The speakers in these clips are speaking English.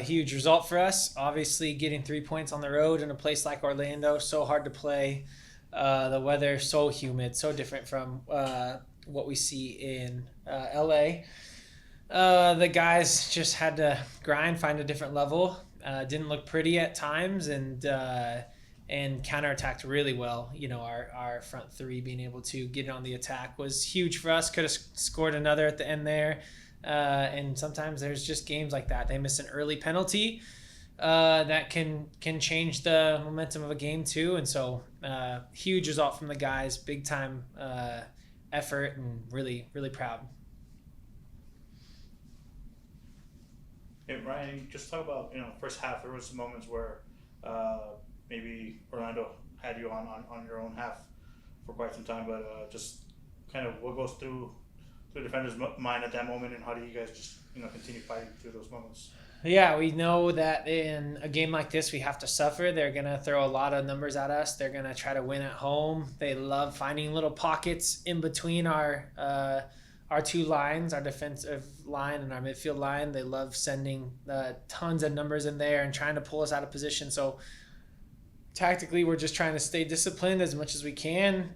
huge result for us. Obviously, getting 3 points on the road in a place like Orlando, so hard to play. The weather so humid, so different from what we see in LA. The guys just had to grind, find a different level. Didn't look pretty at times, and counterattacked really well. Our front three being able to get on the attack was huge for us. Could have scored another at the end there. And sometimes there's just games like that. They miss an early penalty that can change the momentum of a game too. And so huge result from the guys, big time effort, and really, really proud. Hey, Ryan, just talk about first half. There was some moments where maybe Orlando had you on your own half for quite some time, but just kind of what goes through the defender's mind at that moment, and how do you guys just continue fighting through those moments? Yeah, we know that in a game like this, we have to suffer. They're going to throw a lot of numbers at us. They're going to try to win at home. They love finding little pockets in between our two lines, our defensive line and our midfield line. They love sending tons of numbers in there and trying to pull us out of position. So tactically, we're just trying to stay disciplined as much as we can,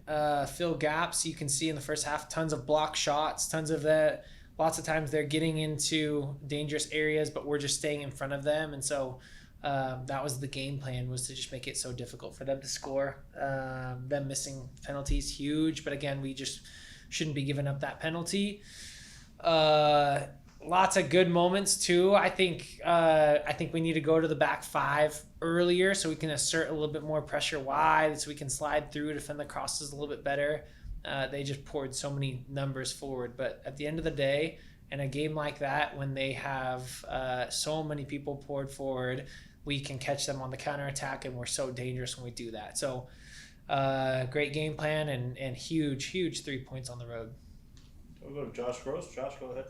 fill gaps. You can see in the first half, tons of block shots, tons of that. Lots of times they're getting into dangerous areas, but we're just staying in front of them. And so that was the game plan, was to just make it so difficult for them to score. Them missing penalties, huge. But again, we just shouldn't be giving up that penalty. Lots of good moments too. I think we need to go to the back five earlier so we can assert a little bit more pressure wide, so we can slide through, defend the crosses a little bit better. They just poured so many numbers forward. But at the end of the day, in a game like that, when they have so many people poured forward, we can catch them on the counterattack, and we're so dangerous when we do that. So great game plan and huge 3 points on the road. We'll go to Josh Gross. Josh, go ahead.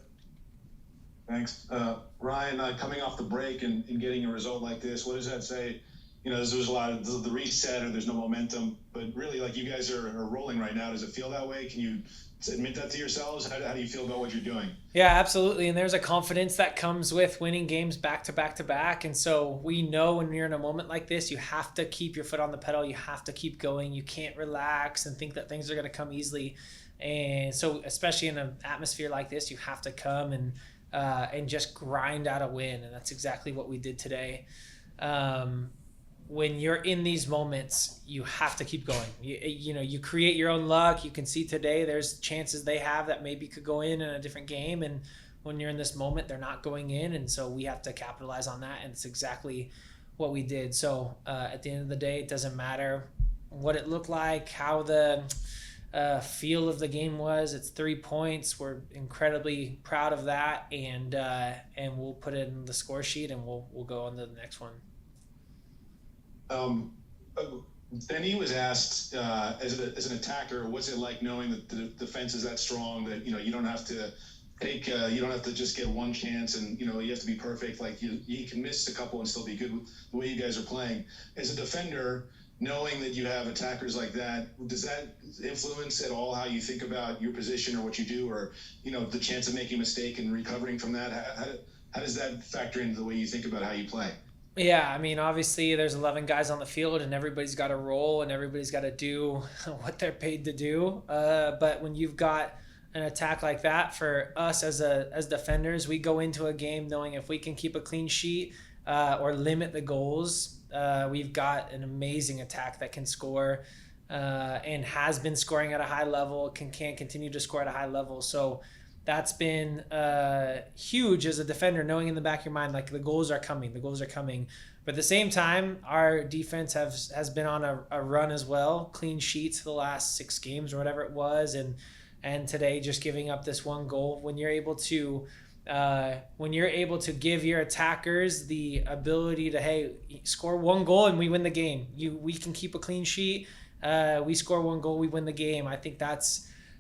Thanks. Ryan, coming off the break and getting a result like this, what does that say? There's a lot of the reset, or there's no momentum, but really, like, you guys are rolling right now. Does it feel that way? Can you admit that to yourselves? How do you feel about what you're doing? Yeah, absolutely. And there's a confidence that comes with winning games back to back to back. And so we know when you're in a moment like this, you have to keep your foot on the pedal. You have to keep going. You can't relax and think that things are going to come easily. And so, especially in an atmosphere like this, you have to come and just grind out a win. And that's exactly what we did today. When you're in these moments, you have to keep going. You create your own luck. You can see today there's chances they have that maybe could go in a different game. And when you're in this moment, they're not going in. And so we have to capitalize on that. And it's exactly what we did. So at the end of the day, it doesn't matter what it looked like, how the feel of the game was. It's 3 points. We're incredibly proud of that. And we'll put it in the score sheet, and we'll go on to the next one. Benny was asked, as an attacker, what's it like knowing that the defense is that strong that you don't have to you don't have to just get one chance, and you have to be perfect. Like you can miss a couple and still be good the way you guys are playing. As a defender, knowing that you have attackers like that, does that influence at all how you think about your position or what you do, or the chance of making a mistake and recovering from that? How does that factor into the way you think about how you play? Yeah, I mean, obviously there's 11 guys on the field, and everybody's got a role, and everybody's got to do what they're paid to do. But when you've got an attack like that, for us as defenders, we go into a game knowing if we can keep a clean sheet or limit the goals, we've got an amazing attack that can score and has been scoring at a high level, can continue to score at a high level. So that's been huge as a defender, knowing in the back of your mind, like, the goals are coming. But at the same time, our defense has been on a run as well. Clean sheets for the last 6 games or whatever it was. And today just giving up this one goal. When you're able to give your attackers the ability to, hey, score one goal and we win the game. We can keep a clean sheet. We score one goal, we win the game. I think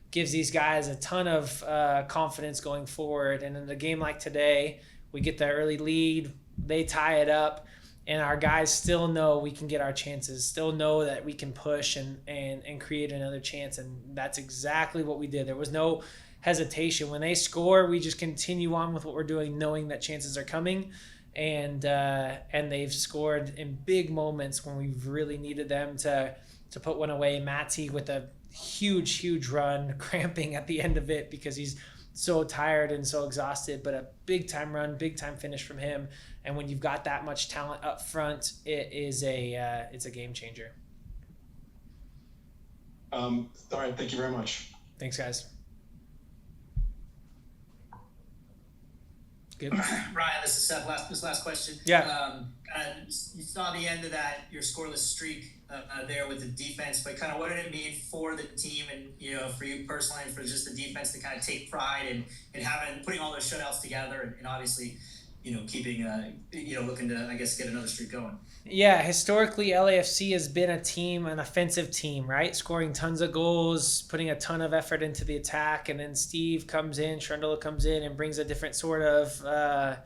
gives these guys a ton of confidence going forward. And in a game like today, we get the early lead, they tie it up, and our guys still know we can get our chances, still know that we can push and create another chance. And that's exactly what we did. There was no hesitation. When they score, we just continue on with what we're doing, knowing that chances are coming. and they've scored in big moments when we've really needed them to put one away. Matty with a huge run, cramping at the end of it because he's so tired and so exhausted, but a big time run, big time finish from him. And when you've got that much talent up front, it's a game changer. All right, thank you very much. Thanks, guys. Good. Ryan, this is Seth. This last question. Yeah. You saw the end of that, your scoreless streak there with the defense, but kind of what did it mean for the team and, for you personally and for just the defense to kind of take pride and putting all those shutouts together and obviously, keeping, looking to, I guess, get another streak going? Yeah, historically, LAFC has been an offensive team, right? Scoring tons of goals, putting a ton of effort into the attack, and then Steve comes in, Shrundle comes in and brings a different sort of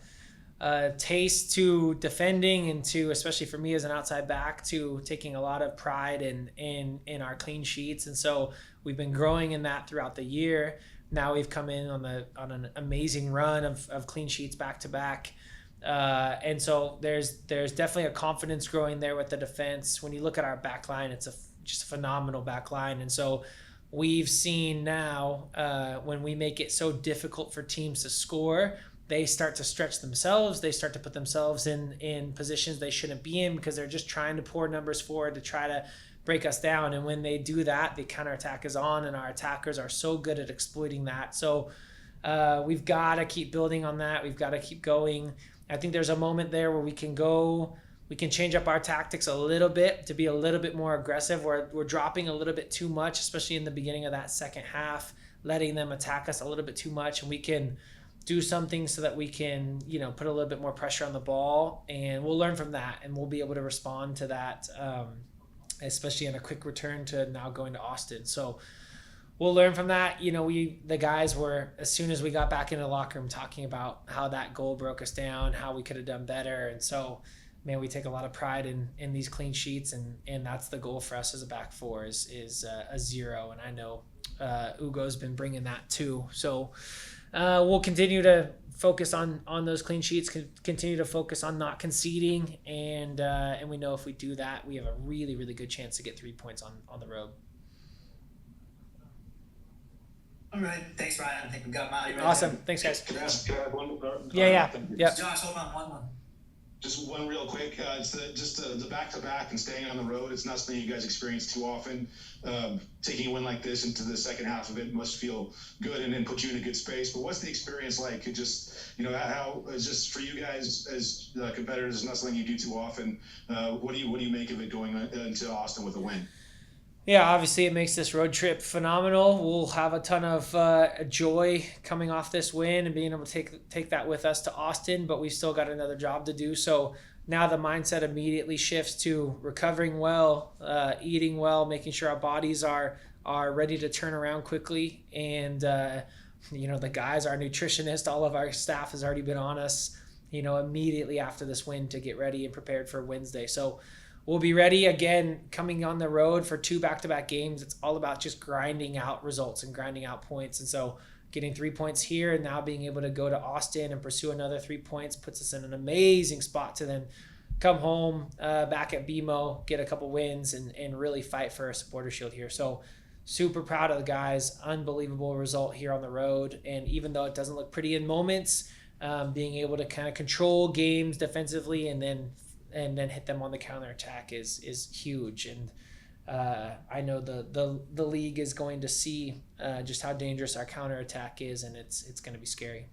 taste to defending and to, especially for me as an outside back, to taking a lot of pride in our clean sheets. And so we've been growing in that throughout the year. Now we've come in on an amazing run of clean sheets back to back. And so there's definitely a confidence growing there with the defense. When you look at our back line, it's just a phenomenal back line. And so we've seen now when we make it so difficult for teams to score, they start to stretch themselves. They start to put themselves in positions they shouldn't be in because they're just trying to pour numbers forward to try to break us down. And when they do that, the counterattack is on, and our attackers are so good at exploiting that. So we've got to keep building on that. We've got to keep going. I think there's a moment there where we can change up our tactics a little bit to be a little bit more aggressive. We're dropping a little bit too much, especially in the beginning of that second half, letting them attack us a little bit too much, and we can do something so that we can, put a little bit more pressure on the ball, and we'll learn from that, and we'll be able to respond to that, especially in a quick return to now going to Austin. So we'll learn from that. The guys were, as soon as we got back into the locker room, talking about how that goal broke us down, how we could have done better. And so, man, we take a lot of pride in these clean sheets, and that's the goal for us as a back four is a 0. And I know Ugo's been bringing that too. So we'll continue to focus on those clean sheets, continue to focus on not conceding, and we know if we do that, we have a really, really good chance to get 3 points on the road. All right. Thanks, Ryan. I think we got Maddie right Awesome. there. Thanks, guys. Can I add one? Yeah. Josh, hold on one. Just one real quick. It's the back-to-back and staying on the road. It's not something you guys experience too often. Taking a win like this into the second half of it must feel good and put you in a good space. But what's the experience like? It just, how just for you guys as competitors, it's not something you do too often. What do you make of it going into Austin with a win? Yeah, obviously it makes this road trip phenomenal. We'll have a ton of joy coming off this win and being able to take that with us to Austin, but we've still got another job to do. So now the mindset immediately shifts to recovering well, eating well, making sure our bodies are ready to turn around quickly. And, the guys, our nutritionist, all of our staff has already been on us, immediately after this win to get ready and prepared for Wednesday. So we'll be ready again coming on the road for 2 back-to-back games. It's all about just grinding out results and grinding out points. And so getting 3 points here and now being able to go to Austin and pursue another 3 points puts us in an amazing spot to then come home back at BMO, get a couple wins, and really fight for a supporter shield here. So super proud of the guys. Unbelievable result here on the road. And even though it doesn't look pretty in moments, being able to kind of control games defensively and then hit them on the counterattack is huge. And I know the league is going to see just how dangerous our counterattack is, and it's going to be scary.